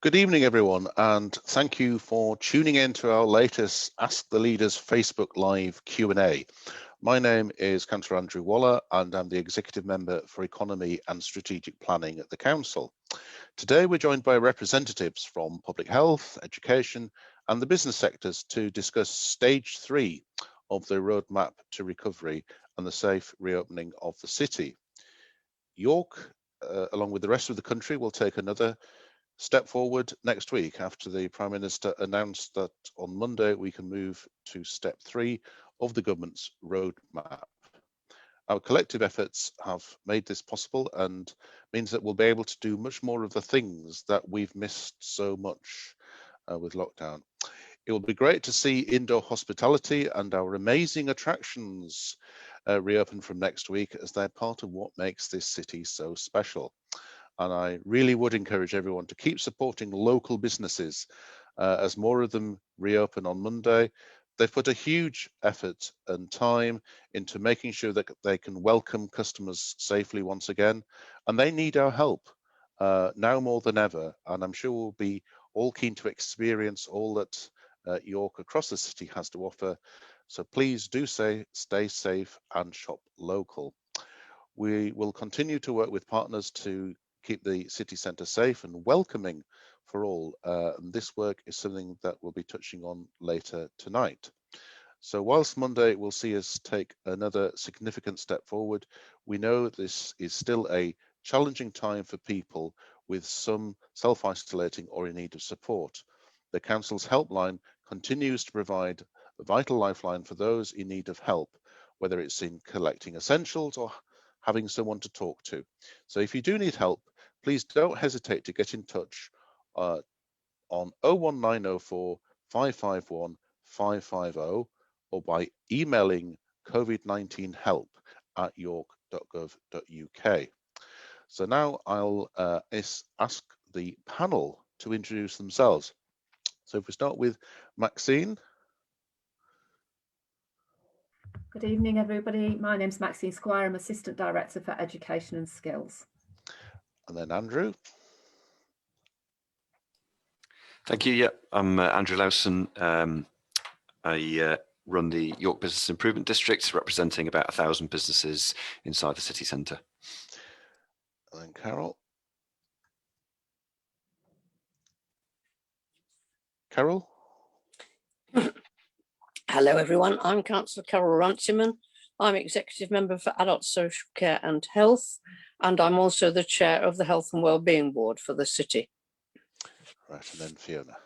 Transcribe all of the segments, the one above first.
Good evening, everyone, and thank you for tuning in to our latest Ask the Leaders Facebook Live Q&A. My name is Councillor Andrew Waller, and I'm the Executive Member for Economy and Strategic Planning at the Council. Today, we're joined by representatives from public health, education, and the business sectors to discuss Stage 3 of the Roadmap to Recovery and the safe reopening of the city. York, along with the rest of the country, will take another step forward next week after the Prime Minister announced that on Monday we can move to step 3 of the government's roadmap. Our collective efforts have made this possible and means that we'll be able to do much more of the things that we've missed so much with lockdown. It will be great to see indoor hospitality and our amazing attractions reopen from next week, as they're part of what makes this city so special. And I really would encourage everyone to keep supporting local businesses as more of them reopen on Monday. They've put a huge effort and time into making sure that they can welcome customers safely once again, and they need our help now more than ever. And I'm sure we'll be all keen to experience all that York across the city has to offer. So please do stay safe and shop local. We will continue to work with partners to keep the city centre safe and welcoming for all. And this work is something that we'll be touching on later tonight. So whilst Monday will see us take another significant step forward, we know this is still a challenging time for people, with some self-isolating or in need of support. The Council's helpline continues to provide a vital lifeline for those in need of help, whether it's in collecting essentials or having someone to talk to. So if you do need help, please don't hesitate to get in touch on 01904 551 550 or by emailing covid19help@york.gov.uk. So now I'll ask the panel to introduce themselves. So if we start with Maxine. Good evening, everybody. My name's Maxine Squire. I'm Assistant Director for Education and Skills. And then Andrew. Thank you. Yeah, I'm Andrew Lowson. I run the York Business Improvement District, representing about 1,000 businesses inside the city centre. And then Carol. Carol. Hello, everyone. I'm Councillor Carol Runciman. I'm Executive Member for Adult Social Care and Health, and I'm also the Chair of the Health and Wellbeing Board for the city. Right, and then Fiona.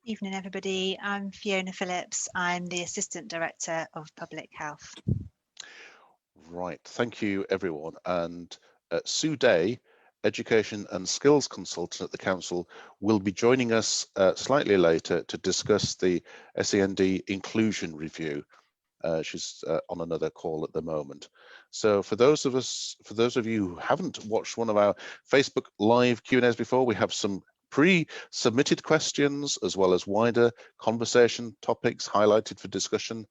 Evening, everybody. I'm Fiona Phillips. I'm the Assistant Director of Public Health. Right, thank you, everyone. And Sue Day, Education and Skills Consultant at the Council, will be joining us slightly later to discuss the SEN and Inclusion review. She's on another call at the moment. So for those of you who haven't watched one of our Facebook Live Q&As before, we have some pre-submitted questions as well as wider conversation topics highlighted for discussion.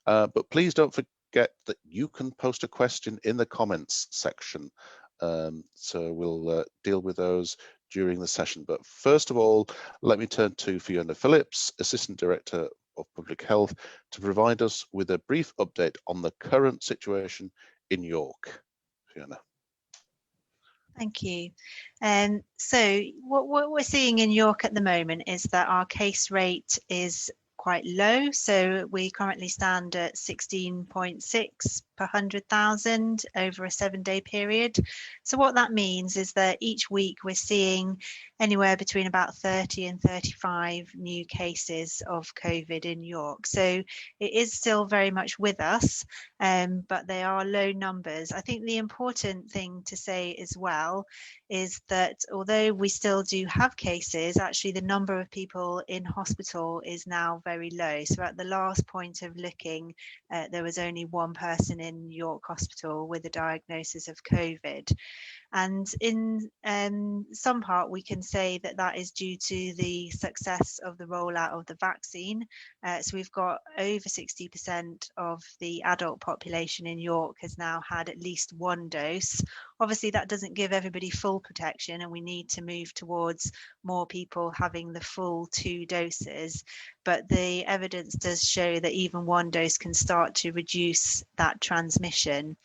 But please don't forget that you can post a question in the comments section. So we'll deal with those during the session. But first of all, let me turn to Fiona Phillips, Assistant Director of Public Health, to provide us with a brief update on the current situation in York. Fiona. Thank you. So what we're seeing in York at the moment is that our case rate is quite low. So we currently stand at 16.6 per 100,000 over a 7-day period. So what that means is that each week we're seeing anywhere between about 30 and 35 new cases of COVID in York. So it is still very much with us, but they are low numbers. I think the important thing to say as well is that although we still do have cases, actually the number of people in hospital is now very low. So at the last point of looking, there was only one person in York Hospital with a diagnosis of COVID. And in some part, we can say that that is due to the success of the rollout of the vaccine. So we've got over 60% of the adult population in York has now had at least one dose. Obviously, that doesn't give everybody full protection, and we need to move towards more people having the full 2 doses. But the evidence does show that even one dose can start to reduce that transmission.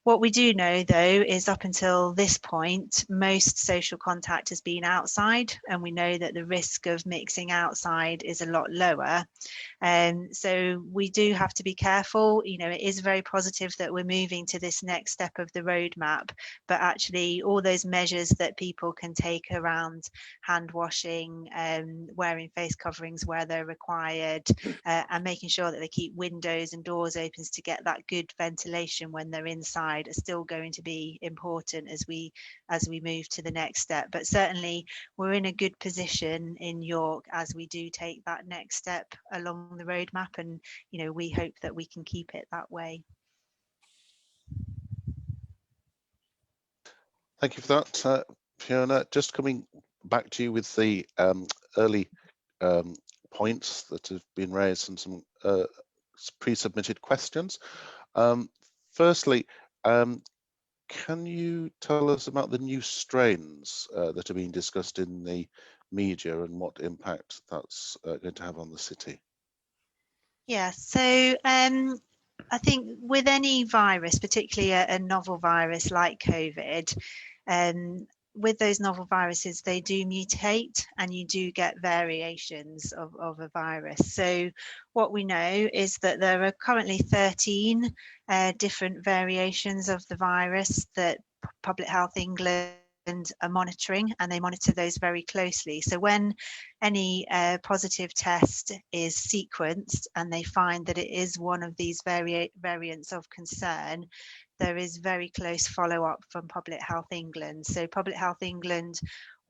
What we do know, though, is up until this point, most social contact has been outside, and we know that the risk of mixing outside is a lot lower. So we do have to be careful. You know, it is very positive that we're moving to this next step of the roadmap, but actually all those measures that people can take around hand washing, wearing face coverings where they're required, and making sure that they keep windows and doors open to get that good ventilation when they're inside are still going to be important as we move to the next step. But certainly we're in a good position in York as we do take that next step along the roadmap, and you know, we hope that we can keep it that way. Thank you for that, Fiona. Just coming back to you with the early points that have been raised and some pre-submitted questions. Firstly, can you tell us about the new strains that are being discussed in the media and what impact that's going to have on the city? Yeah, so I think with any virus, particularly a novel virus like COVID, with those novel viruses, they do mutate and you do get variations of a virus. So what we know is that there are currently 13 different variations of the virus that Public Health England are monitoring, and they monitor those very closely. So when any positive test is sequenced and they find that it is one of these variants of concern, there is very close follow-up from Public Health England. So Public Health England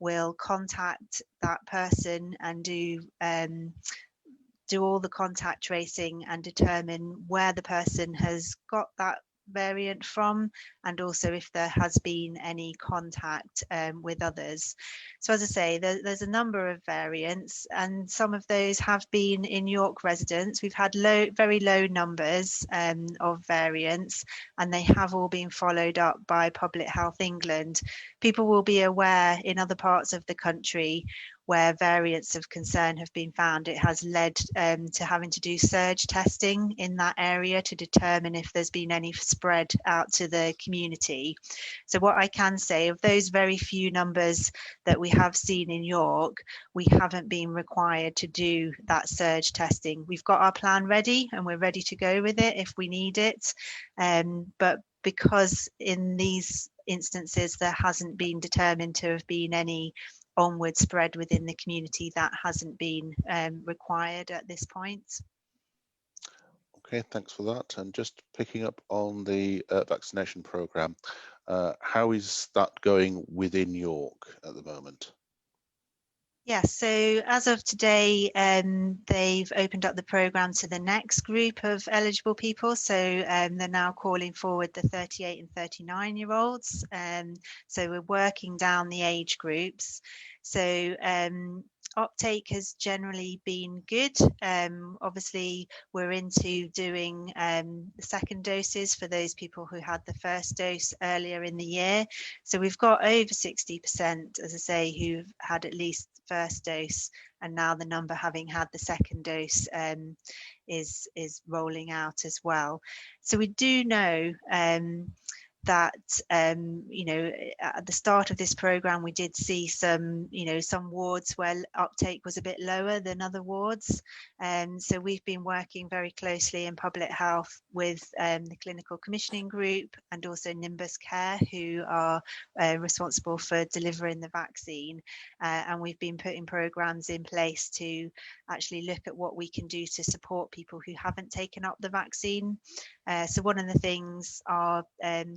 will contact that person and do all the contact tracing and determine where the person has got that variant from, and also if there has been any contact with others. So as I say, there's a number of variants, and some of those have been in York residents. We've had very low numbers of variants, and they have all been followed up by Public Health England. People will be aware in other parts of the country where variants of concern have been found, it has led to having to do surge testing in that area to determine if there's been any spread out to the community. So what I can say, of those very few numbers that we have seen in York, we haven't been required to do that surge testing. We've got our plan ready and we're ready to go with it if we need it. But because in these instances there hasn't been determined to have been any onward spread within the community, that hasn't been required at this point. Okay, thanks for that. And just picking up on the vaccination programme, how is that going within York at the moment? Yes, so as of today, they've opened up the programme to the next group of eligible people. So they're now calling forward the 38 and 39-year-olds. So we're working down the age groups. So uptake has generally been good. Obviously, we're into doing the second doses for those people who had the first dose earlier in the year. So we've got over 60%, as I say, who've had at least first dose, and now the number having had the second dose is rolling out as well. So we do know that you know, at the start of this program we did see some wards where uptake was a bit lower than other wards, and so we've been working very closely in public health with the clinical commissioning group and also Nimbus Care, who are responsible for delivering the vaccine, and we've been putting programs in place to actually look at what we can do to support people who haven't taken up the vaccine. So one of the things our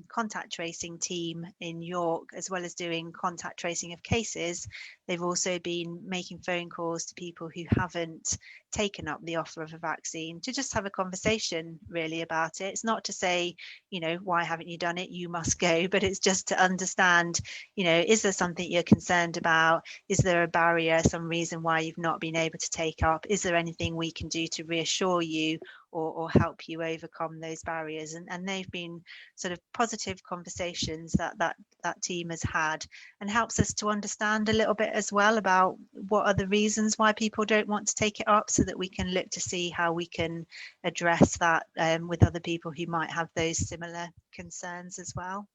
contact tracing team in York, as well as doing contact tracing of cases, they've also been making phone calls to people who haven't taken up the offer of a vaccine to just have a conversation really about it. It's not to say, you know, why haven't you done it? You must go, but it's just to understand, you know, is there something you're concerned about? Is there a barrier, some reason why you've not been able to take up? Is there anything we can do to reassure you or help you overcome those barriers? And they've been sort of positive conversations that team has had, and helps us to understand a little bit as well about what are the reasons why people don't want to take it up, so that we can look to see how we can address that with other people who might have those similar concerns as well.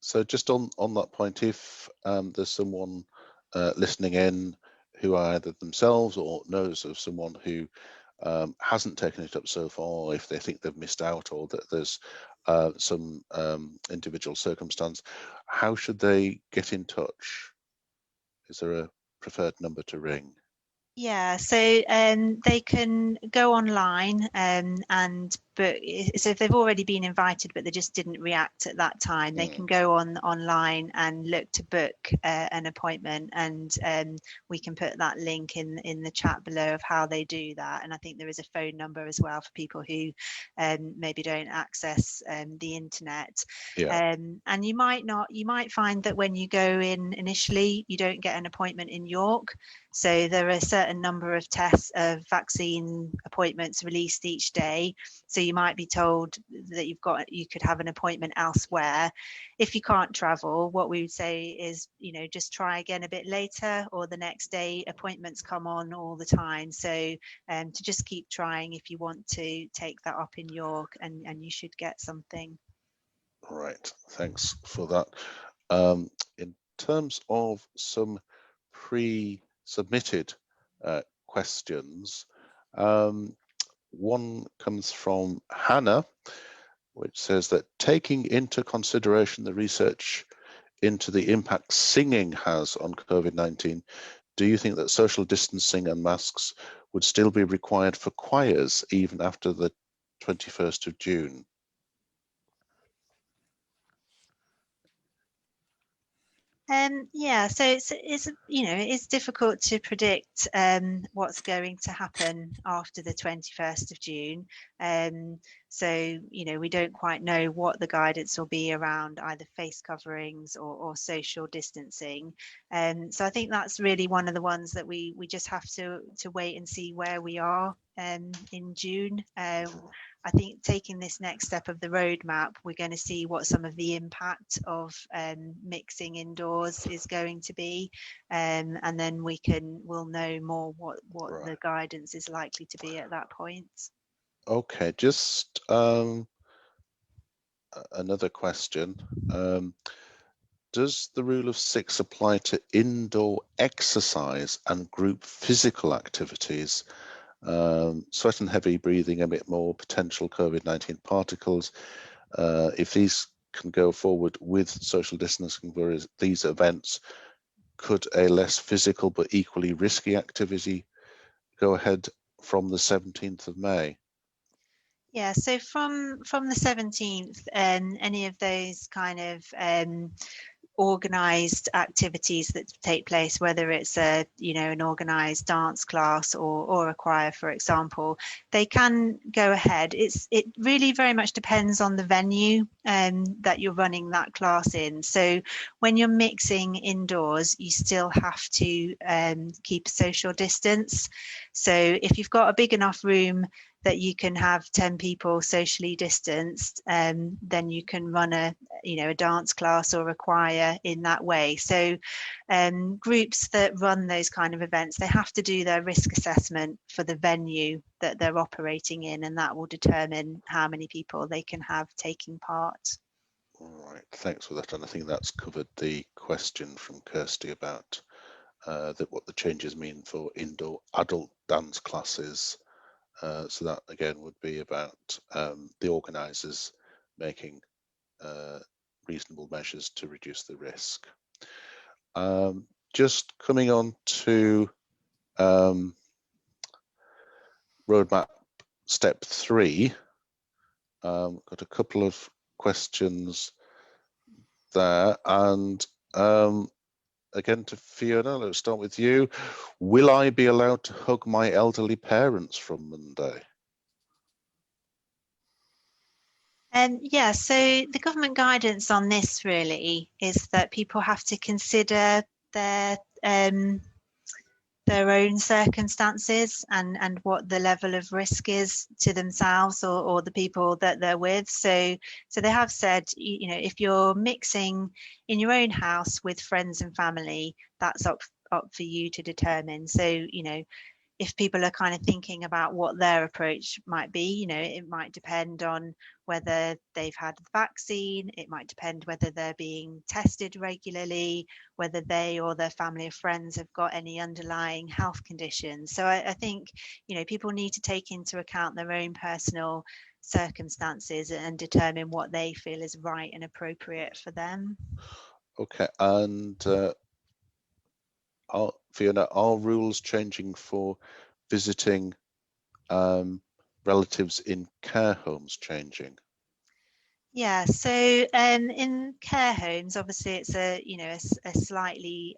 So just on that point, if there's someone listening in who either themselves or knows of someone who hasn't taken it up so far, if they think they've missed out or that there's some individual circumstance, how should they get in touch? Is there a preferred number to ring? Yeah, so they can go online and book. So if they've already been invited but they just didn't react at that time, they can go online and look to book an appointment, and we can put that link in the chat below of how they do that. And I think there is a phone number as well for people who maybe don't access the internet. Yeah. And you might find that when you go in initially, you don't get an appointment in York. So there are a certain number of vaccine appointments released each day. So you might be told that you could have an appointment elsewhere. If you can't travel, what we would say is, you know, just try again a bit later, or the next day. Appointments come on all the time. So to just keep trying if you want to take that up in York, and you should get something. Right, thanks for that. In terms of some pre-submitted questions, one comes from Hannah, which says that taking into consideration the research into the impact singing has on COVID-19, do you think that social distancing and masks would still be required for choirs even after the 21st of June? Yeah, so it's you know, it's difficult to predict what's going to happen after the 21st of June. So, you know, we don't quite know what the guidance will be around either face coverings or social distancing. So I think that's really one of the ones that we just have to wait and see where we are in June. I think taking this next step of the roadmap, we're going to see what some of the impact of mixing indoors is going to be, and then we'll know more what Right. the guidance is likely to be at that point. Okay, just another question. Does the rule of 6 apply to indoor exercise and group physical activities? Sweat and heavy breathing emit more potential COVID-19 particles. If these can go forward with social distancing, whereas these events, could a less physical but equally risky activity go ahead from the 17th of May? Yeah, so from the 17th, any of those kind of organised activities that take place, whether it's an organised dance class or a choir, for example, they can go ahead. It really very much depends on the venue that you're running that class in. So when you're mixing indoors, you still have to keep a social distance. So if you've got a big enough room that you can have 10 people socially distanced, then you can run a dance class or a choir in that way. So groups that run those kind of events, they have to do their risk assessment for the venue that they're operating in, and that will determine how many people they can have taking part. All right, thanks for that. And I think that's covered the question from Kirsty about what the changes mean for indoor adult dance classes. So that again would be about the organisers making reasonable measures to reduce the risk. Just coming on to roadmap step 3, Got a couple of questions there, and again to Fiona, let's start with you. Will I be allowed to hug my elderly parents from Monday? Yeah, so the government guidance on this really is that people have to consider their own circumstances and what the level of risk is to themselves or the people that they're with. So they have said, you know, if you're mixing in your own house with friends and family, that's up for you to determine. So, you know, if people are kind of thinking about what their approach might be, you know, it might depend on whether they've had the vaccine, it might depend whether they're being tested regularly, whether they or their family or friends have got any underlying health conditions. So I think, you know, people need to take into account their own personal circumstances and determine what they feel is right and appropriate for them. Okay, and Fiona, are rules changing for visiting relatives in care homes changing? Yeah, so in care homes, obviously it's a slightly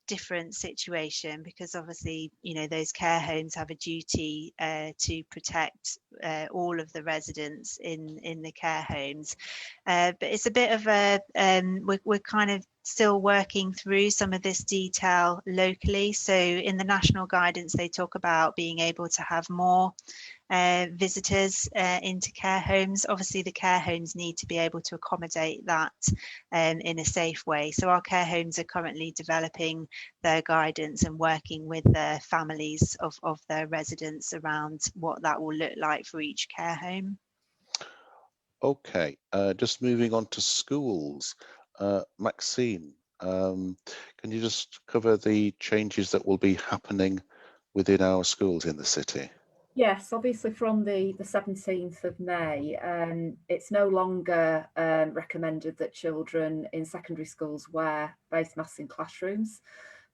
different situation because obviously, you know, those care homes have a duty to protect all of the residents in the care homes. But it's a bit of a, we're kind of still working through some of this detail locally. So in the national guidance, they talk about being able to have more visitors into care homes. Obviously, the care homes need to be able to accommodate that in a safe way. So our care homes are currently developing their guidance and working with the families of their residents around what that will look like for each care home. Okay, just moving on to schools. Maxine, can you just cover the changes that will be happening within our schools in the city? Yes, obviously from the 17th of May, it's no longer recommended that children in secondary schools wear face masks in classrooms,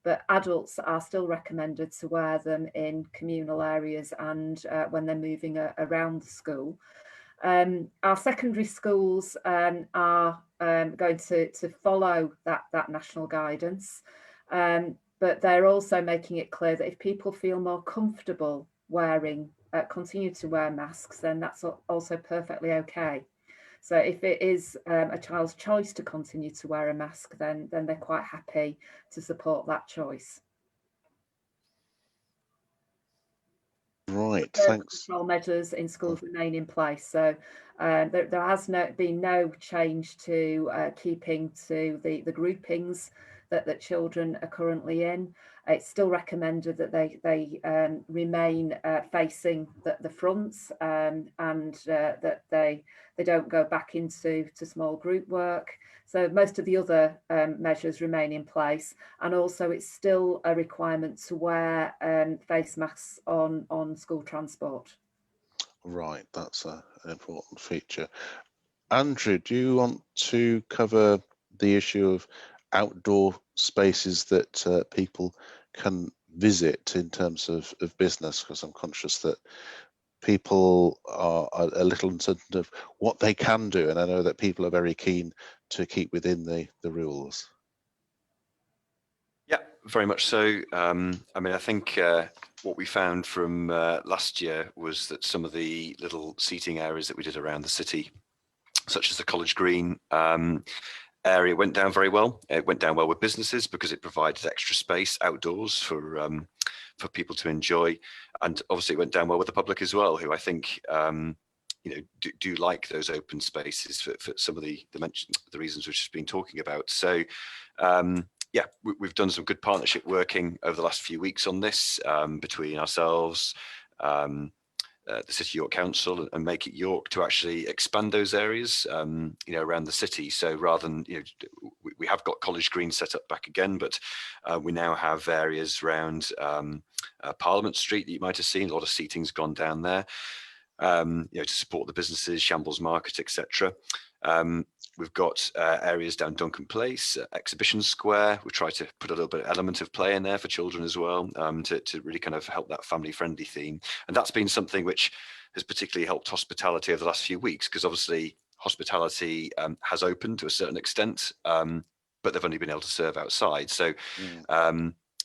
but adults are still recommended to wear them in communal areas and when they're moving around the school. Our secondary schools are going to follow that national guidance, but they're also making it clear that if people feel more comfortable continue to wear masks, then that's also perfectly okay. So if it is a child's choice to continue to wear a mask, then they're quite happy to support that choice. Right, thanks. Control measures in schools remain in place. So there has been no change to keeping to the groupings that children are currently in. It's still recommended that they remain facing the fronts and that they don't go back into small group work. So most of the other measures remain in place, and also it's still a requirement to wear face masks on school transport. Right, that's an important feature. Andrew, do you want to cover the issue of outdoor spaces that people can visit in terms of business? Because I'm conscious that people are a little uncertain of what they can do, and I know that people are very keen to keep within the rules. Yeah, very much so. I mean, I think what we found from last year was that some of the little seating areas that we did around the city, such as the College Green area, went down very well. It went down well with businesses because it provided extra space outdoors for people to enjoy, and obviously it went down well with the public as well, who I think you know do like those open spaces for some of the reasons we've just been talking about. So yeah, we've done some good partnership working over the last few weeks on this between ourselves, the City York Council and Make It York to actually expand those areas, you know, around the city. So rather than, you know, we have got College Green set up back again, but we now have areas around Parliament Street that you might have seen. A lot of seating's gone down there, you know, to support the businesses, Shambles Market, etc. We've got areas down Duncan Place, Exhibition Square. We try to put a little bit of element of play in there for children as well, to really kind of help that family-friendly theme. And that's been something which has particularly helped hospitality over the last few weeks, because obviously hospitality has opened to a certain extent, but they've only been able to serve outside. So,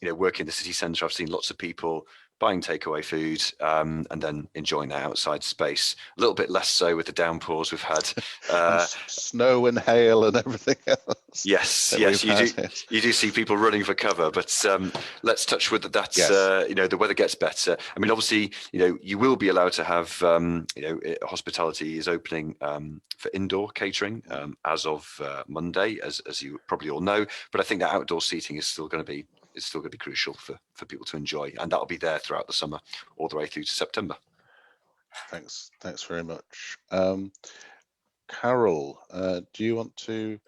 working in the city centre, I've seen lots of people buying takeaway food and then enjoying that outside space. A little bit less so with the downpours we've had. Snow and hail and everything else. Yes, you do see people running for cover, but let's touch wood that's the weather gets better. I mean, obviously, you will be allowed to have hospitality is opening for indoor catering as of Monday, as you probably all know. But I think that outdoor seating is still going to be crucial for people to enjoy, and that'll be there throughout the summer all the way through to September. Thanks very much. Carol, do you want to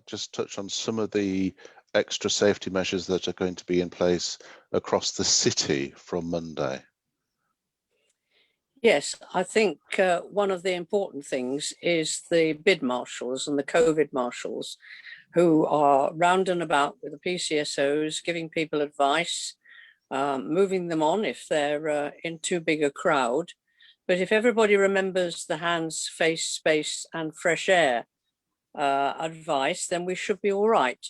just touch on some of the extra safety measures that are going to be in place across the city from Monday? Yes, I think one of the important things is the bid marshals and the COVID marshals, who are round and about with the PCSOs, giving people advice, moving them on if they're in too big a crowd. But if everybody remembers the hands, face, space and fresh air advice, then we should be all right.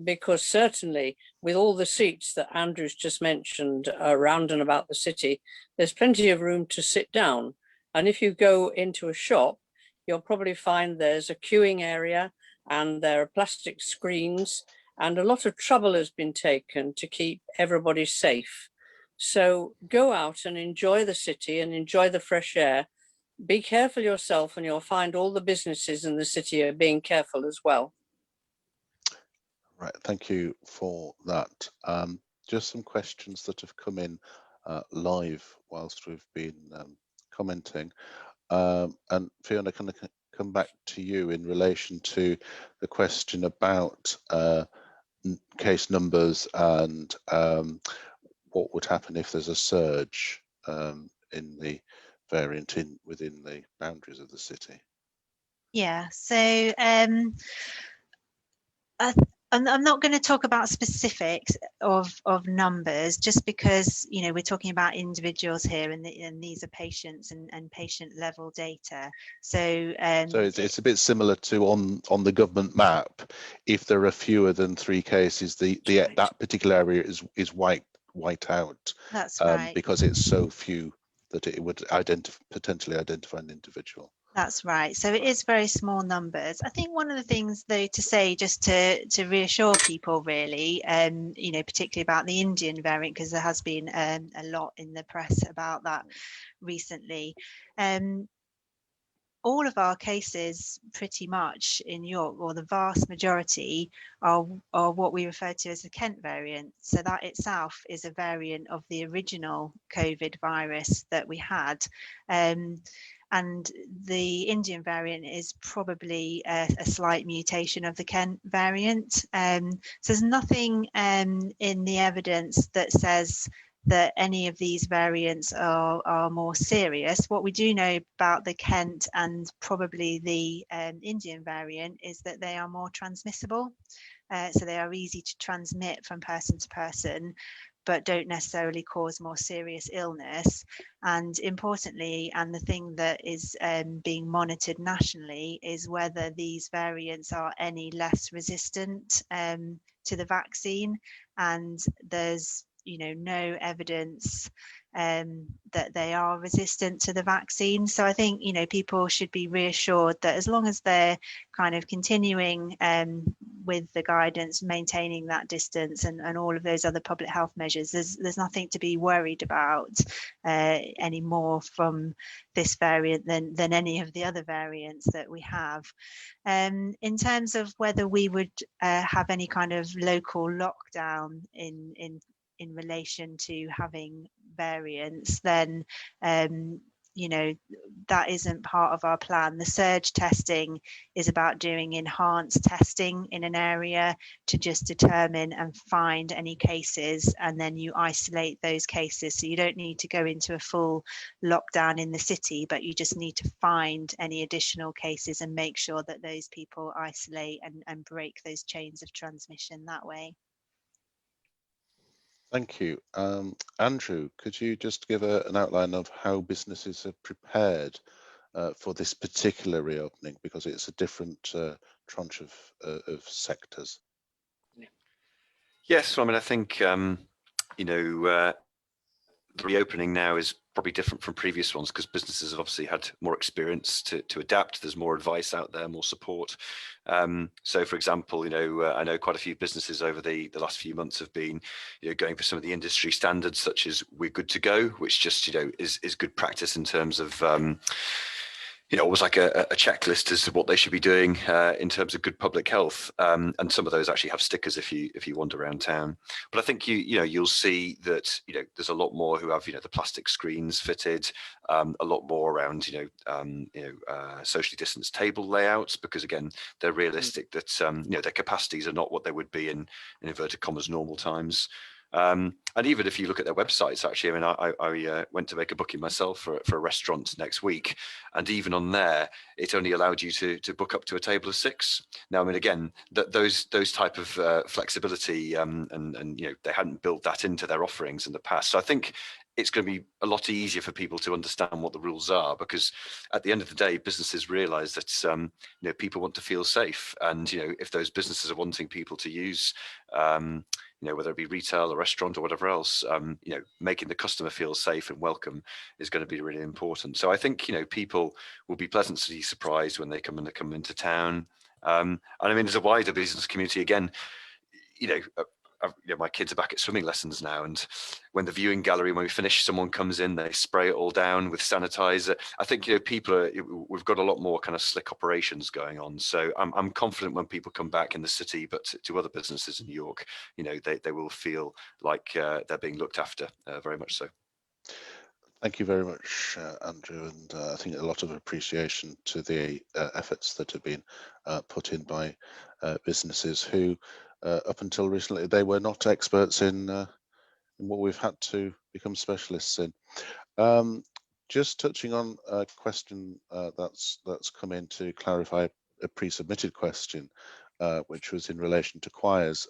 Because certainly with all the seats that Andrew's just mentioned around and about the city, there's plenty of room to sit down. And if you go into a shop, you'll probably find there's a queuing area, and there are plastic screens, and a lot of trouble has been taken to keep everybody safe. So go out and enjoy the city and enjoy the fresh air. Be careful yourself, and you'll find all the businesses in the city are being careful as well. Right, thank you for that. Just some questions that have come in live whilst we've been commenting. And Fiona, can I come back to you in relation to the question about case numbers and what would happen if there's a surge in the variant within the boundaries of the city? Yeah, so I'm not going to talk about specifics of numbers, just because we're talking about individuals here, and these are patients and patient level data. So it's a bit similar to on the government map. If there are fewer than 3 cases, right. that particular area is white out. That's right. Because it's so few that it would potentially identify an individual. That's right. So it is very small numbers. I think one of the things, though, to say, just to reassure people, really, particularly about the Indian variant, because there has been a lot in the press about that recently. All of our cases, pretty much in York, or the vast majority, are what we refer to as the Kent variant. So that itself is a variant of the original COVID virus that we had. And the Indian variant is probably a slight mutation of the Kent variant. So there's nothing in the evidence that says that any of these variants are more serious. What we do know about the Kent and probably the Indian variant is that they are more transmissible. So they are easy to transmit from person to person, but don't necessarily cause more serious illness. And importantly, and the thing that is being monitored nationally, is whether these variants are any less resistant to the vaccine. And there's no evidence that they are resistant to the vaccine. So I think people should be reassured that as long as they're kind of continuing with the guidance, maintaining that distance and all of those other public health measures, there's nothing to be worried about any more from this variant than any of the other variants that we have. In terms of whether we would have any kind of local lockdown in relation to having variants, then that isn't part of our plan. The surge testing is about doing enhanced testing in an area to just determine and find any cases, and then you isolate those cases. So you don't need to go into a full lockdown in the city, but you just need to find any additional cases and make sure that those people isolate and break those chains of transmission that way. Thank you. Andrew, could you just give an outline of how businesses have prepared for this particular reopening, because it's a different tranche of sectors? Yes, I mean, I think, you know, the reopening now is probably different from previous ones because businesses have obviously had more experience to adapt. There's more advice out there, more support. So, for example, you know, I know quite a few businesses over the last few months have been, you know, going for some of the industry standards, such as "We're good to go," which just, you know, is good practice in terms of you know, almost like a checklist as to what they should be doing in terms of good public health. And some of those actually have stickers if you wander around town. But I think you know you'll see that, you know, there's a lot more who have, you know, the plastic screens fitted, a lot more around, you know, socially distanced table layouts, because again they're realistic that you know, their capacities are not what they would be in inverted commas normal times. And even if you look at their websites, actually, I mean, I went to make a booking myself for a restaurant next week, and even on there, it only allowed you to book up to a table of 6. Now, I mean, again, those type of flexibility, and you know, they hadn't built that into their offerings in the past. So I think it's going to be a lot easier for people to understand what the rules are, because at the end of the day, businesses realize that you know, people want to feel safe, and you know, if those businesses are wanting people to use you know, whether it be retail or restaurant or whatever else, you know, making the customer feel safe and welcome is going to be really important. So I think, you know, people will be pleasantly surprised when they come into town. And I mean, as a wider business community, again, you know, you know, my kids are back at swimming lessons now, and when the viewing gallery, when we finish, someone comes in, they spray it all down with sanitizer. I think, you know, we've got a lot more kind of slick operations going on. So I'm confident when people come back in the city, but to other businesses in York, you know, they will feel like they're being looked after, very much so. Thank you very much, Andrew, and I think a lot of appreciation to the efforts that have been put in by businesses who, up until recently, they were not experts in what we've had to become specialists in. Just touching on a question that's come in to clarify a pre-submitted question, which was in relation to choirs.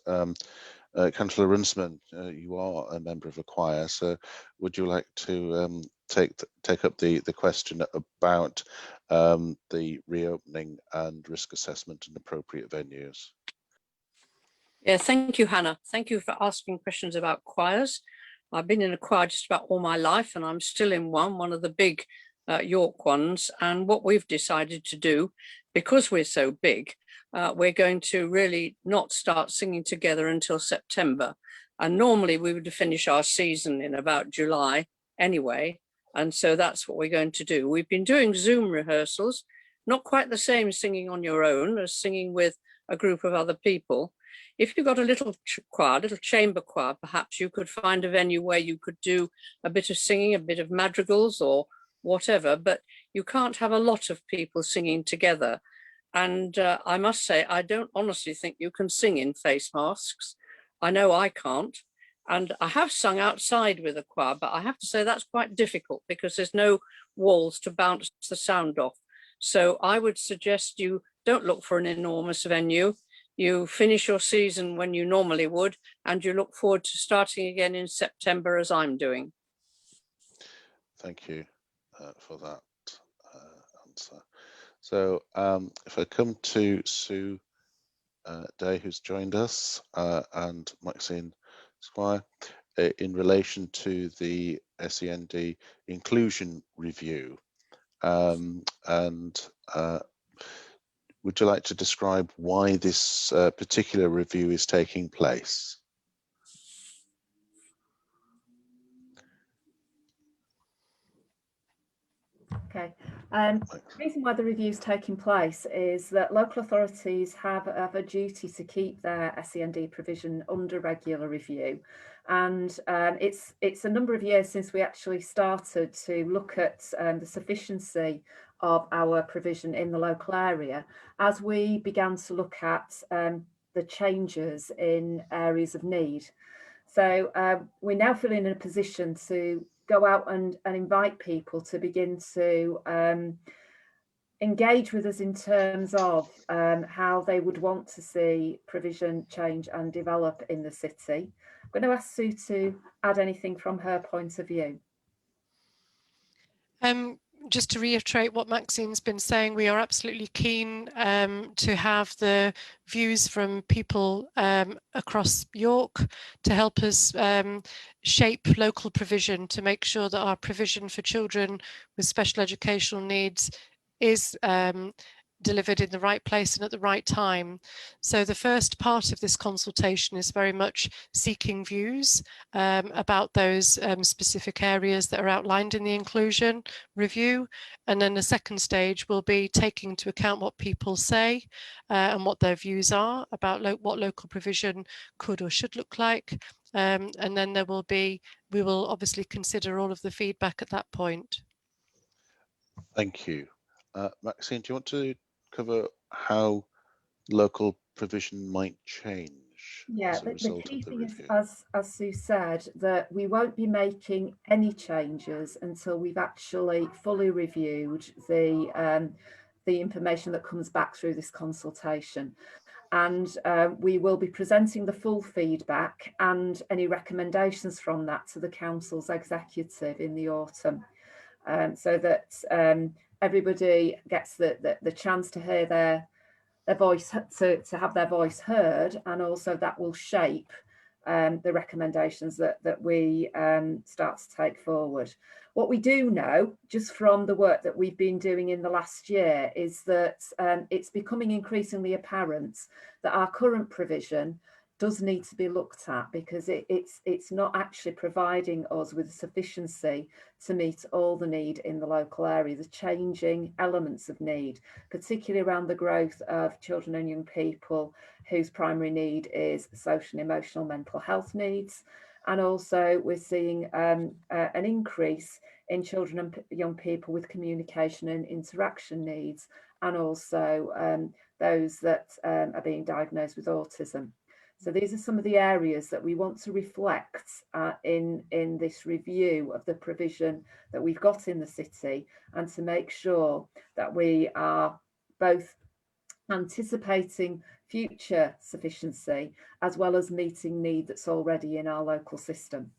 Councillor Runciman, you are a member of a choir, so would you like to take up the question about the reopening and risk assessment and appropriate venues? Yeah, thank you, Hannah. Thank you for asking questions about choirs. I've been in a choir just about all my life, and I'm still in one of the big York ones. And what we've decided to do, because we're so big, we're going to really not start singing together until September. And normally we would finish our season in about July anyway. And so that's what we're going to do. We've been doing Zoom rehearsals, not quite the same singing on your own as singing with a group of other people. If you've got a little choir, little chamber choir, perhaps you could find a venue where you could do a bit of singing, a bit of madrigals or whatever, but you can't have a lot of people singing together. And I must say, I don't honestly think you can sing in face masks. I know I can't. And I have sung outside with a choir, but I have to say that's quite difficult because there's no walls to bounce the sound off. So I would suggest you don't look for an enormous venue. You finish your season when you normally would, and you look forward to starting again in September, as I'm doing. Thank you for that answer. So if I come to Sue Day, who's joined us, and Maxine Squire, in relation to the SEND Inclusion Review, and would you like to describe why this particular review is taking place? Okay. The reason why the review is taking place is that local authorities have a duty to keep their SEND provision under regular review, and it's a number of years since we actually started to look at the sufficiency of our provision in the local area as we began to look at the changes in areas of need. So we're now feeling in a position to go out and invite people to begin to engage with us in terms of how they would want to see provision change and develop in the city. I'm going to ask Sue to add anything from her point of view. Just to reiterate what Maxine's been saying, we are absolutely keen to have the views from people across York to help us shape local provision, to make sure that our provision for children with special educational needs is delivered in the right place and at the right time. So the first part of this consultation is very much seeking views about those specific areas that are outlined in the inclusion review. And then the second stage will be taking into account what people say and what their views are about what local provision could or should look like. And then we will obviously consider all of the feedback at that point. Thank you. Maxine, do you want to cover how local provision might change as a result of the review? As Sue said, that we won't be making any changes until we've actually fully reviewed the information that comes back through this consultation. And we will be presenting the full feedback and any recommendations from that to the council's executive in the autumn, so that everybody gets the chance to hear their voice, to have their voice heard, and also that will shape the recommendations that we start to take forward. What we do know, just from the work that we've been doing in the last year, is that it's becoming increasingly apparent that our current provision does need to be looked at, because it's not actually providing us with sufficiency to meet all the need in the local area. The changing elements of need, particularly around the growth of children and young people whose primary need is social and emotional mental health needs. And also we're seeing an increase in children and young people with communication and interaction needs, and also those that are being diagnosed with autism. So these are some of the areas that we want to reflect in this review of the provision that we've got in the city, and to make sure that we are both anticipating future sufficiency as well as meeting need that's already in our local system.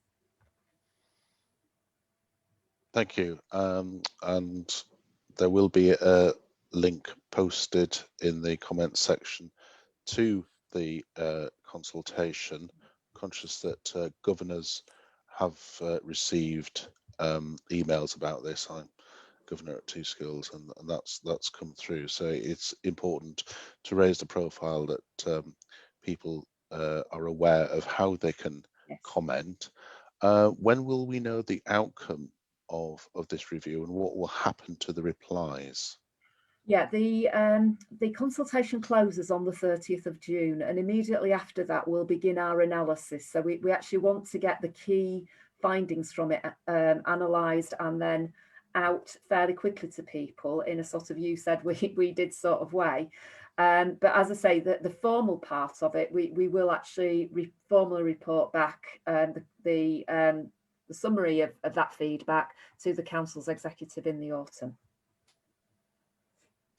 Thank you. And there will be a link posted in the comments section to the consultation, conscious that governors have received emails about this. I'm governor at 2 schools, and that's come through. So it's important to raise the profile that people are aware of how they can comment. When will we know the outcome of this review, and what will happen to the replies? Yeah, the consultation closes on the 30th of June, and immediately after that we'll begin our analysis. So we actually want to get the key findings from it analysed and then out fairly quickly to people in a sort of, you said we did sort of way. But as I say, the formal part of it, we will actually formally report back the summary of that feedback to the council's executive in the autumn.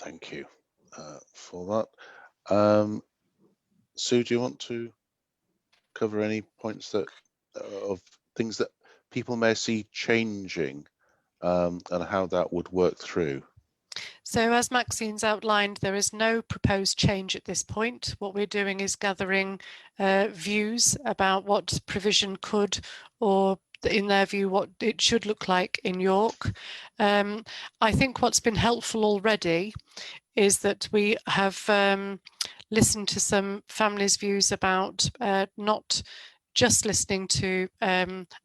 Thank you for that. Sue, do you want to cover any points that of things that people may see changing and how that would work through? So as Maxine's outlined, there is no proposed change at this point. What we're doing is gathering views about what provision could, or in their view, what it should look like in York. I think what's been helpful already is that we have listened to some families' views about not just listening to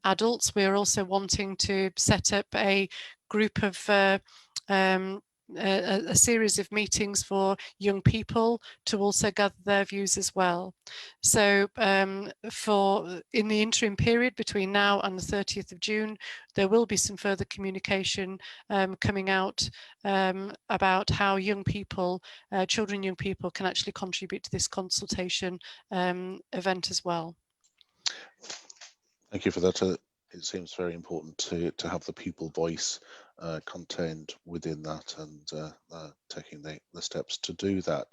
adults. We're also wanting to set up a group of a series of meetings for young people to also gather their views as well. So in the interim period between now and the 30th of June, there will be some further communication coming out about how young people, children and young people, can actually contribute to this consultation event as well. Thank you for that. it seems very important to have the pupil voice contained within that, and taking the steps to do that.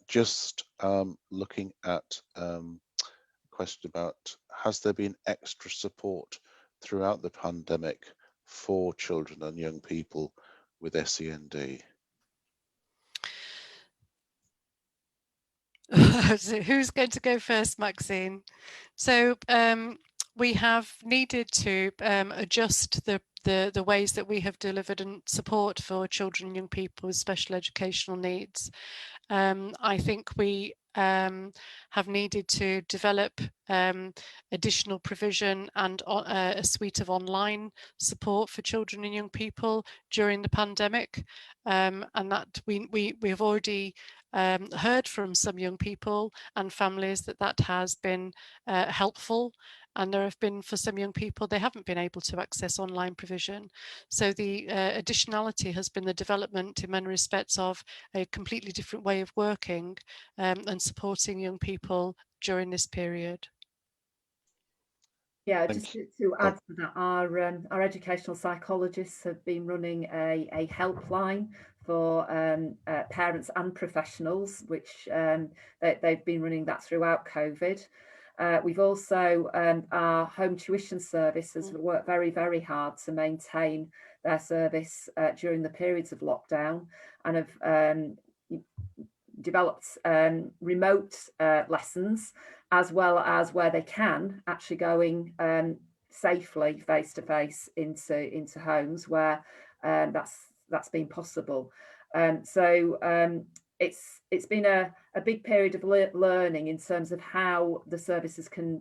Just looking at question about, has there been extra support throughout the pandemic for children and young people with SEND? So who's going to go first, Maxine? So we have needed to adjust the ways that we have delivered and support for children and young people with special educational needs. I think we have needed to develop additional provision and a suite of online support for children and young people during the pandemic, and that we have already heard from some young people and families that has been helpful. And there have been, for some young people, they haven't been able to access online provision. So the additionality has been the development in many respects of a completely different way of working and supporting young people during this period. Yeah, just to add to that, our educational psychologists have been running a helpline for parents and professionals, which they've been running that throughout COVID. We've also, our home tuition service has worked very, very hard to maintain their service during the periods of lockdown, and have developed remote lessons, as well as, where they can, actually going safely face to face into homes where that's been possible. So it's been a big period of learning in terms of how the services can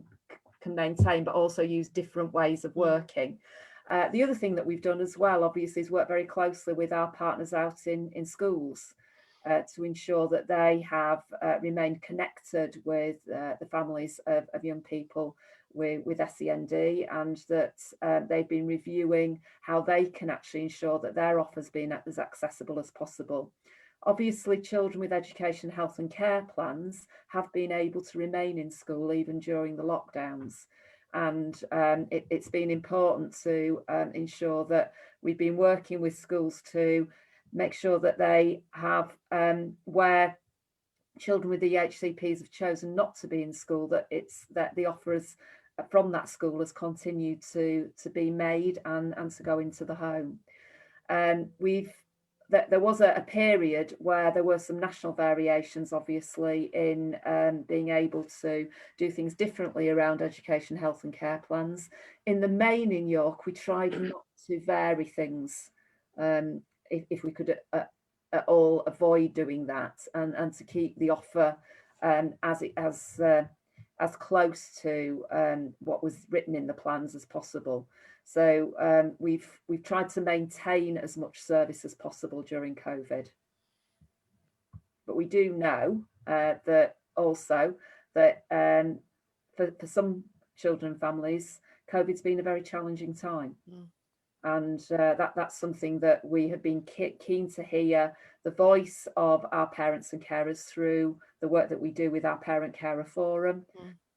maintain, but also use different ways of working. The other thing that we've done as well, obviously, is work very closely with our partners out in schools to ensure that they have remained connected with the families of young people with SEND, and that they've been reviewing how they can actually ensure that their offers being as accessible as possible. Obviously, children with education, health and care plans have been able to remain in school even during the lockdowns. And it's been important to ensure that we've been working with schools to make sure that they have, where children with EHCPs have chosen not to be in school, that the offers from that school has continued to be made and to go into the home. There was a period where there were some national variations, obviously, in being able to do things differently around education, health and care plans. In the main in York, we tried not to vary things if we could at all avoid doing that, and to keep the offer as close to what was written in the plans as possible. So we've tried to maintain as much service as possible during COVID. But we do know that also that for some children and families, COVID's been a very challenging time. And that's something that we have been keen to hear the voice of our parents and carers through the work that we do with our Parent Carer Forum,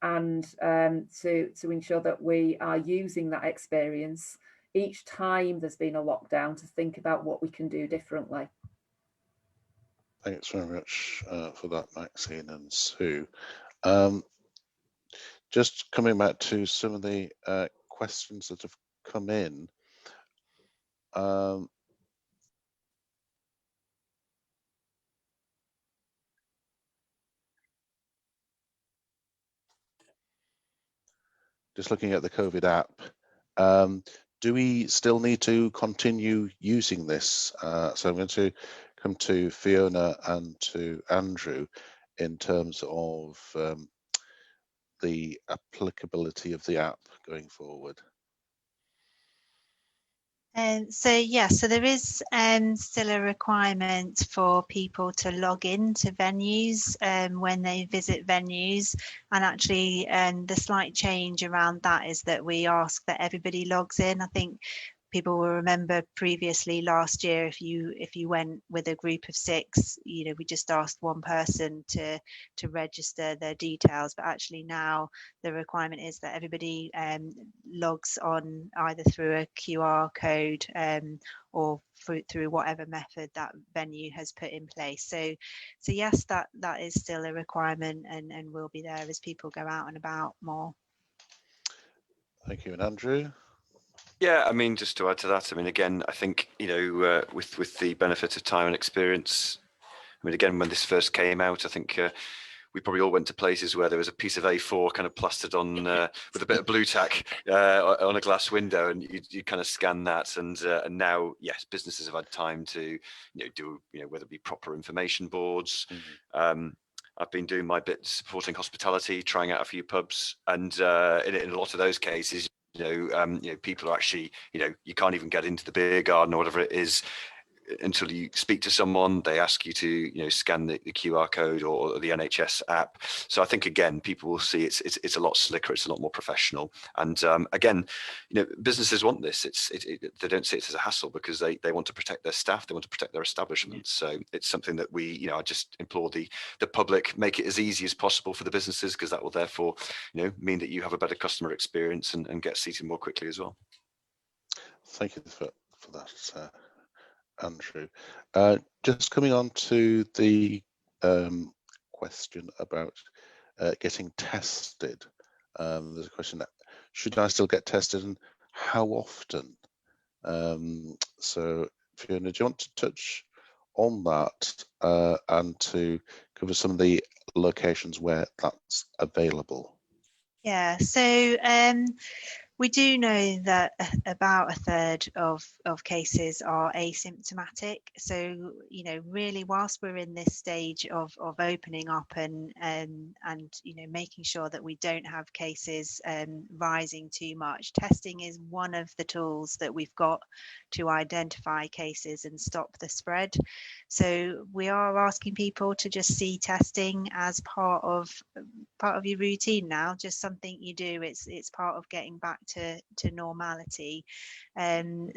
and to ensure that we are using that experience each time there's been a lockdown to think about what we can do differently. Thanks very much for that, Maxine and Sue. Just coming back to some of the questions that have come in. Just looking at the COVID app, do we still need to continue using this? So I'm going to come to Fiona and to Andrew in terms of the applicability of the app going forward. So there is still a requirement for people to log in to venues when they visit venues, and actually the slight change around that is that we ask that everybody logs in. I think people will remember previously last year, if you went with a group of 6, we just asked one person to register their details, but actually now the requirement is that everybody logs on either through a QR code or through whatever method that venue has put in place. So yes, that is still a requirement and will be there as people go out and about more. Thank you. And Andrew? Yeah, I mean, just to add to that, I mean, again, I think, with the benefit of time and experience, I mean, again, when this first came out, I think we probably all went to places where there was a piece of A4 kind of plastered on with a bit of blue tack on a glass window, and you kind of scan that. And now, yes, businesses have had time to do whether it be proper information boards. I've been doing my bit supporting hospitality, trying out a few pubs, and in a lot of those cases, people are actually, you can't even get into the beer garden or whatever it is until you speak to someone. They ask you to scan the QR code or the NHS app. So I think, again, people will see it's a lot slicker, it's a lot more professional. And again, businesses want this. They don't see it as a hassle because they want to protect their staff, they want to protect their establishments. So it's something that we, I just implore the public, make it as easy as possible for the businesses, because that will therefore mean that you have a better customer experience and get seated more quickly as well. Thank you for that, Andrew. Just coming on to the question about getting tested. There's a question that, should I still get tested and how often? So Fiona, do you want to touch on that and to cover some of the locations where that's available? Yeah, so we do know that about a third of cases are asymptomatic. So, really, whilst we're in this stage of opening up and making sure that we don't have cases rising too much, testing is one of the tools that we've got to identify cases and stop the spread. So we are asking people to just see testing as part of your routine now, just something you do. It's part of getting back to normality.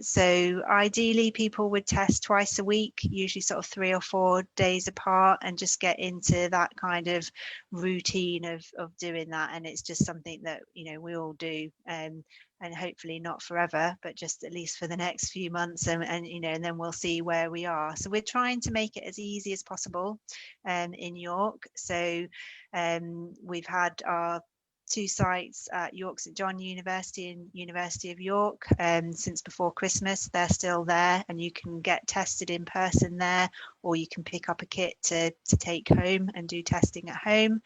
So ideally people would test twice a week, usually sort of 3 or 4 days apart, and just get into that kind of routine of doing that. And it's just something that we all do, and hopefully not forever, but just at least for the next few months, and then we'll see where we are. So we're trying to make it as easy as possible in York. So we've had our 2 sites at York St John University and University of York since before Christmas. They're still there, and you can get tested in person there, or you can pick up a kit to take home and do testing at home.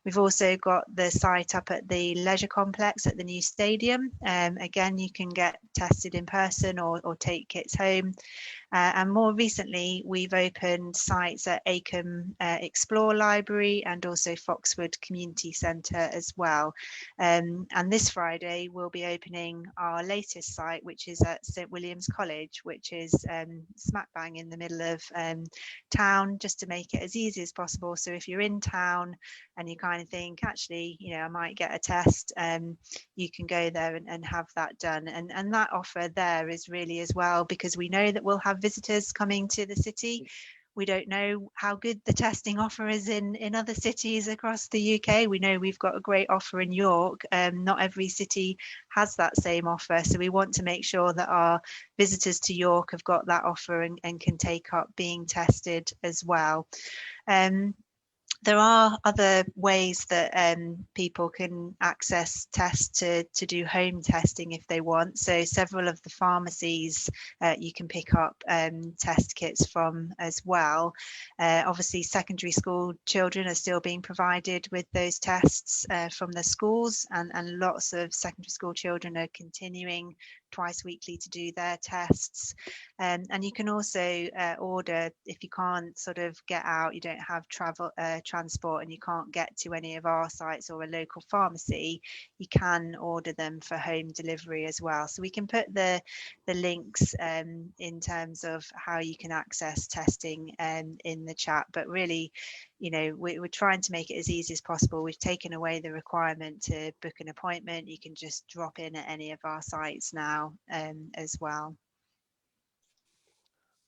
We've also got the site up at the leisure complex at the new stadium. Again, you can get tested in person or take kits home. And more recently, we've opened sites at Acomb Explore Library and also Foxwood Community Centre as well. And this Friday, we'll be opening our latest site, which is at St William's College, which is smack bang in the middle of town, just to make it as easy as possible. So if you're in town and you kind of think, actually, I might get a test, you can go there and have that done. And that offer there is really as well, because we know that we'll have visitors coming to the city. We don't know how good the testing offer is in other cities across the UK. We know we've got a great offer in York. Not every city has that same offer. So we want to make sure that our visitors to York have got that offer and can take up being tested as well. There are other ways that people can access tests to do home testing if they want. So several of the pharmacies you can pick up test kits from as well. Obviously, secondary school children are still being provided with those tests from the schools, and lots of secondary school children are continuing twice weekly to do their tests. And you can also order, if you can't sort of get out, you don't have transport and you can't get to any of our sites or a local pharmacy, you can order them for home delivery as well. So we can put the links in terms of how you can access testing in the chat, but really, you know, we're trying to make it as easy as possible. We've taken away the requirement to book an appointment. You can just drop in at any of our sites now as well.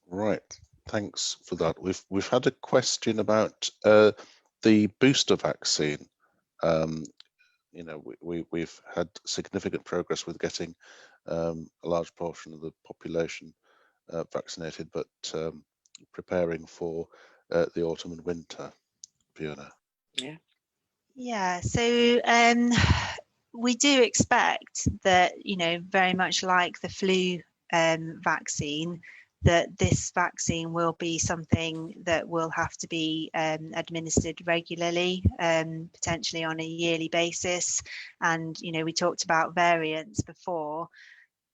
Right, Thanks for that. We've had a question about the booster vaccine. You know, we've had significant progress with getting a large portion of the population vaccinated, but preparing for the autumn and winter. Fiona. Yeah, so we do expect that, you know, very much like the flu vaccine, that this vaccine will be something that will have to be administered regularly, potentially on a yearly basis. And, you know, we talked about variants before.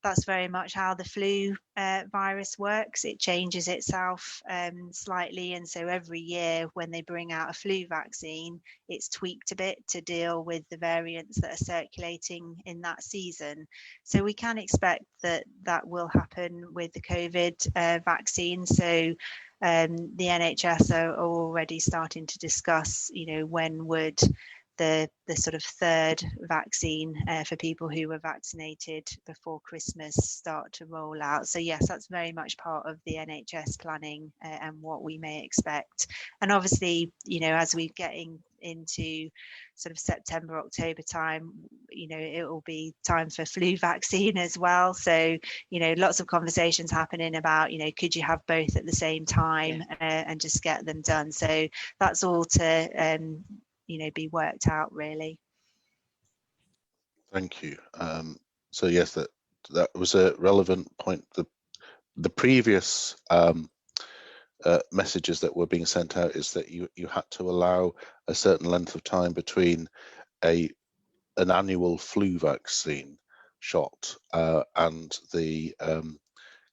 That's very much how the flu virus works. It changes itself slightly, and so every year when they bring out a flu vaccine, it's tweaked a bit to deal with the variants that are circulating in that season. So we can expect that that will happen with the COVID vaccine. So the NHS are already starting to discuss, you know, when would the sort of third vaccine for people who were vaccinated before Christmas start to roll out. So yes, that's very much part of the NHS planning and what we may expect. And obviously, you know, as we're getting into sort of September, October time, you know, it will be time for flu vaccine as well. So, you know, lots of conversations happening about, you know, could you have both at the same time and just get them done? So that's all to you know, be worked out really. Thank you. So yes, that was a relevant point. The previous messages that were being sent out is that you had to allow a certain length of time between an annual flu vaccine shot and the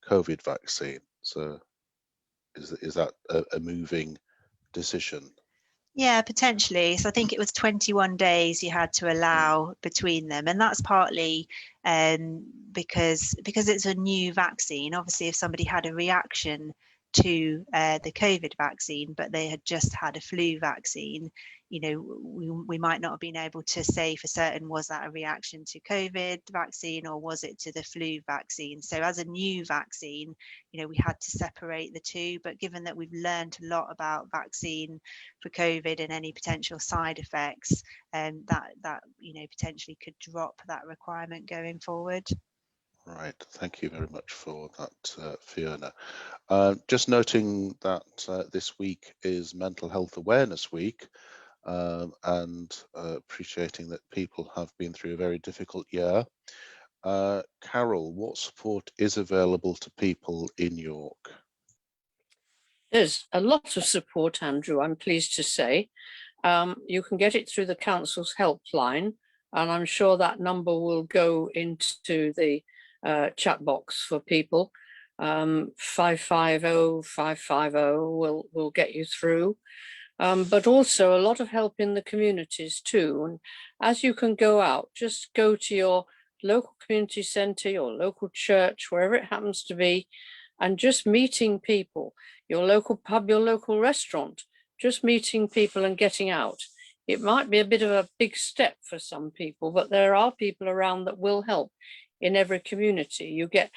COVID vaccine. So is that a moving decision? Yeah, potentially. So I think it was 21 days you had to allow between them, and that's partly because it's a new vaccine. Obviously, if somebody had a reaction to the COVID vaccine, but they had just had a flu vaccine, you know, we might not have been able to say for certain, was that a reaction to COVID vaccine or was it to the flu vaccine? So as a new vaccine, you know, we had to separate the two, but given that we've learned a lot about vaccine for COVID and any potential side effects, that you know, potentially could drop that requirement going forward. Right, thank you very much for that, Fiona. Just noting that this week is Mental Health Awareness Week, and appreciating that people have been through a very difficult year. Carol, what support is available to people in York? There's a lot of support, Andrew, I'm pleased to say. You can get it through the council's helpline, and I'm sure that number will go into the chat box for people. 550 550 will get you through. But also a lot of help in the communities too. And as you can go out, just go to your local community centre, your local church, wherever it happens to be, and just meeting people, your local pub, your local restaurant, just meeting people and getting out. It might be a bit of a big step for some people, but there are people around that will help in every community. You get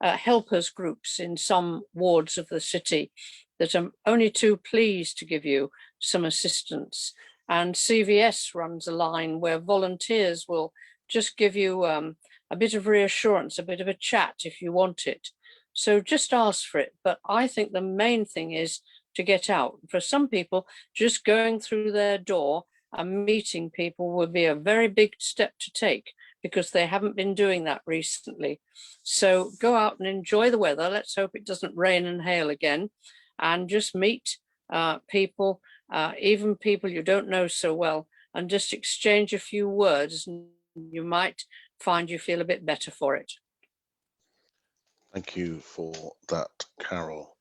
helpers groups in some wards of the city that are only too pleased to give you some assistance. And CVS runs a line where volunteers will just give you a bit of reassurance, a bit of a chat if you want it. So just ask for it. But I think the main thing is to get out. For some people, just going through their door and meeting people would be a very big step to take, because they haven't been doing that recently. So go out and enjoy the weather. Let's hope it doesn't rain and hail again, and just meet people, even people you don't know so well, and just exchange a few words, and you might find you feel a bit better for it. Thank you for that, Carol.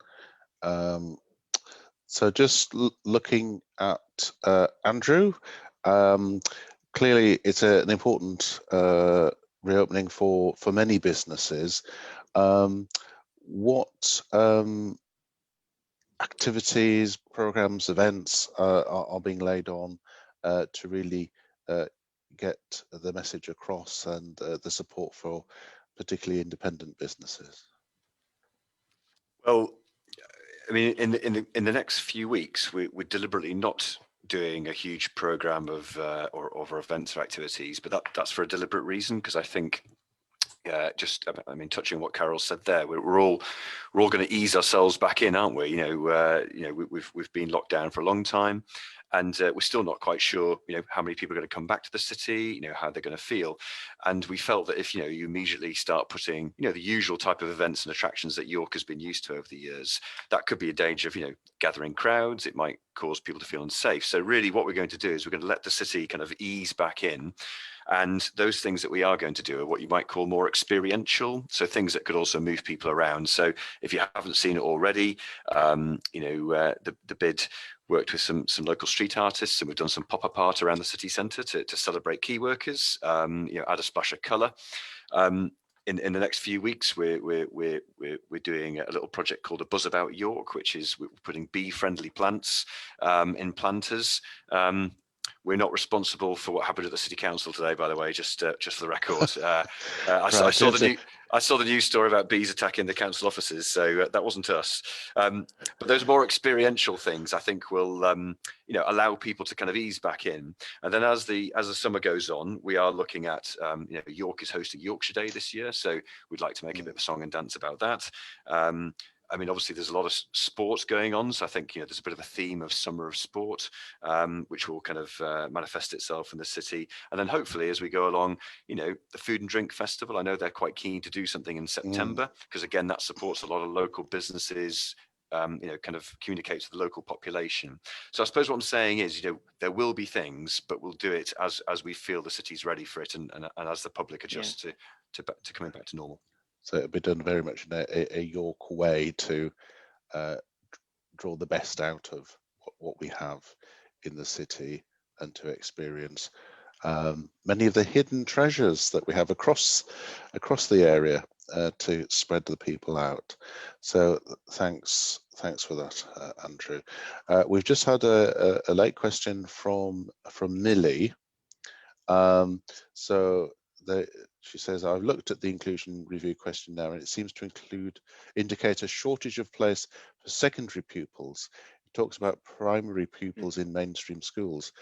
So just looking at Andrew, clearly it's an important reopening for many businesses. What activities, programs, events are being laid on to really get the message across and the support for particularly independent businesses? Well, I mean, in the next few weeks, we're deliberately not doing a huge program of or events or activities, but that's for a deliberate reason, because I think I mean, touching on what Carol said there, we're all going to ease ourselves back in, aren't we? We've been locked down for a long time, and we're still not quite sure, how many people are going to come back to the city, how they're going to feel. And we felt that if, you immediately start putting, the usual type of events and attractions that York has been used to over the years, that could be a danger of, gathering crowds. It might cause people to feel unsafe. So really what we're going to do is we're going to let the city kind of ease back in. And those things that we are going to do are what you might call more experiential. So things that could also move people around. So if you haven't seen it already, the bid worked with some local street artists, and we've done some pop-up art around the city centre to celebrate key workers, add a splash of colour. In the next few weeks, we're doing a little project called A Buzz About York, which is we're putting bee-friendly plants in planters. We're not responsible for what happened at the city council today, by the way, just for the record. I saw the news story about bees attacking the council offices, so that wasn't us. But those more experiential things, I think, will allow people to kind of ease back in. And then as the summer goes on, we are looking at York is hosting Yorkshire Day this year, so we'd like to make a bit of a song and dance about that. I mean, obviously, there's a lot of sports going on, so I think there's a bit of a theme of summer of sport, which will kind of manifest itself in the city. And then hopefully, as we go along, the Food and Drink Festival, I know they're quite keen to do something in September, because again, that supports a lot of local businesses, kind of communicates to the local population. So I suppose what I'm saying is, there will be things, but we'll do it as we feel the city's ready for it, and as the public adjusts to coming back to normal. So it'll be done very much in a York way to draw the best out of what we have in the city, and to experience many of the hidden treasures that we have across the area, to spread the people out. So thanks for that, Andrew. We've just had a late question from Millie. She says, I've looked at the inclusion review questionnaire, and it seems to indicate a shortage of place for secondary pupils. It talks about primary pupils in mainstream schools,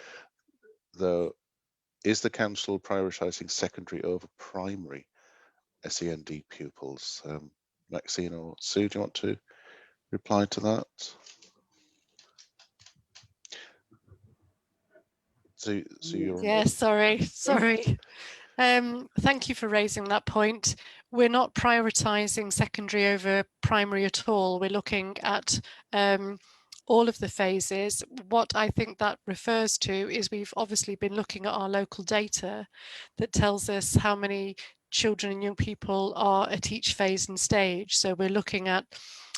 though. Is the council prioritising secondary over primary SEND pupils? Maxine or Sue, do you want to reply to that? So you're yeah, sorry. Thank you for raising that point. We're not prioritising secondary over primary at all. We're looking at all of the phases. What I think that refers to is we've obviously been looking at our local data that tells us how many children and young people are at each phase and stage. So we're looking at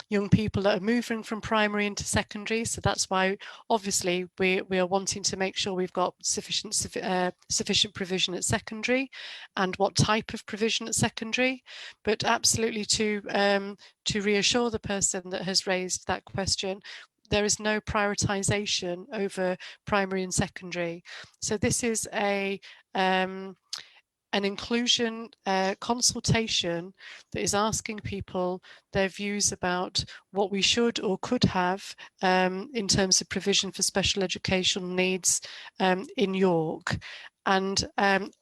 young people that are moving from primary into secondary. So that's why obviously we are wanting to make sure we've got sufficient provision at secondary, and what type of provision at secondary. But absolutely to reassure the person that has raised that question, there is no prioritisation over primary and secondary. So this is an inclusion consultation that is asking people their views about what we should or could have in terms of provision for special educational needs in York. And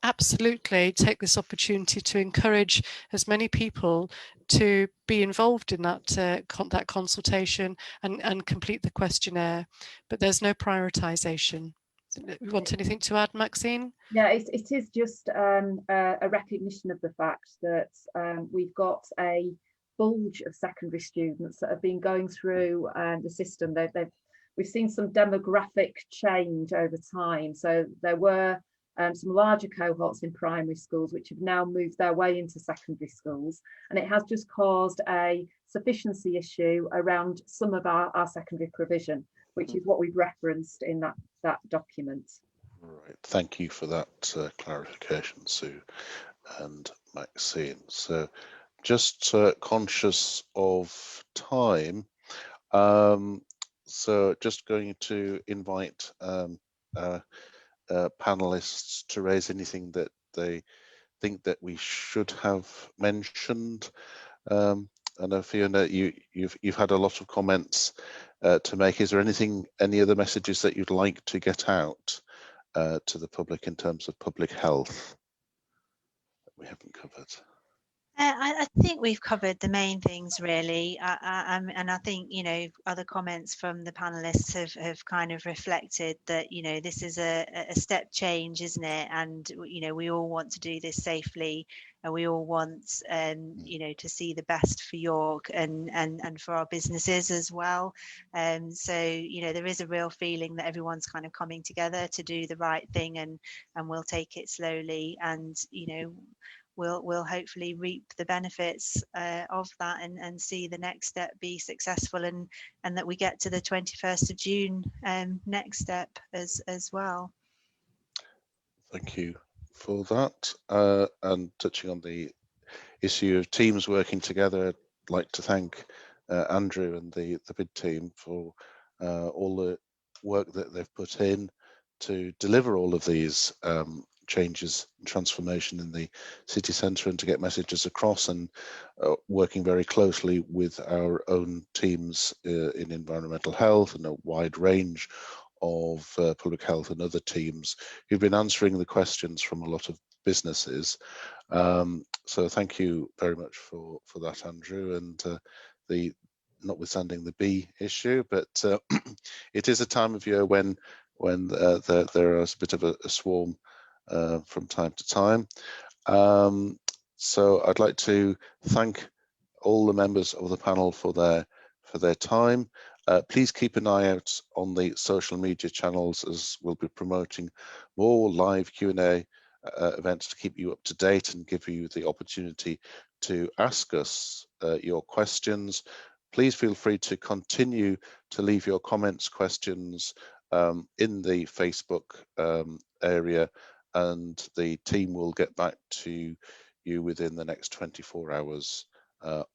absolutely take this opportunity to encourage as many people to be involved in that consultation and complete the questionnaire. But there's no prioritisation. You want anything to add, Maxine? Yeah, it is just a recognition of the fact that we've got a bulge of secondary students that have been going through the system. We've seen some demographic change over time. So there were some larger cohorts in primary schools which have now moved their way into secondary schools, and it has just caused a sufficiency issue around some of our secondary provision. which is what we've referenced in that document. Right, thank you for that clarification, Sue and Maxine. So just conscious of time, so just going to invite panelists to raise anything that they think that we should have mentioned. I know, Fiona, you've had a lot of comments to make. Is there any other messages that you'd like to get out to the public in terms of public health that we haven't covered? I think we've covered the main things really, and I think, you know, other comments from the panelists have kind of reflected that, you know, this is a step change, isn't it? And, you know, we all want to do this safely, and we all want, you know, to see the best for York and for our businesses as well. So, you know, there is a real feeling that everyone's kind of coming together to do the right thing, and we'll take it slowly, and, you know, we'll hopefully reap the benefits of that, and see the next step be successful, and that we get to the 21st of June next step as well. Thank you for that. And touching on the issue of teams working together, I'd like to thank Andrew and the BID team for all the work that they've put in to deliver all of these changes and transformation in the city centre, and to get messages across, and working very closely with our own teams in environmental health and a wide range of public health and other teams who've been answering the questions from a lot of businesses. So thank you very much for that, Andrew, and notwithstanding the bee issue, but it is a time of year when there is a bit of a swarm from time to time. So I'd like to thank all the members of the panel for their time. Please keep an eye out on the social media channels, as we'll be promoting more live Q&A events to keep you up to date and give you the opportunity to ask us your questions. Please feel free to continue to leave your comments, questions in the Facebook area, and the team will get back to you within the next 24 hours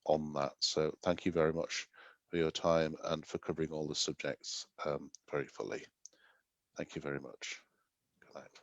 on that. So thank you very much for your time and for covering all the subjects very fully. Thank you very much. Good night.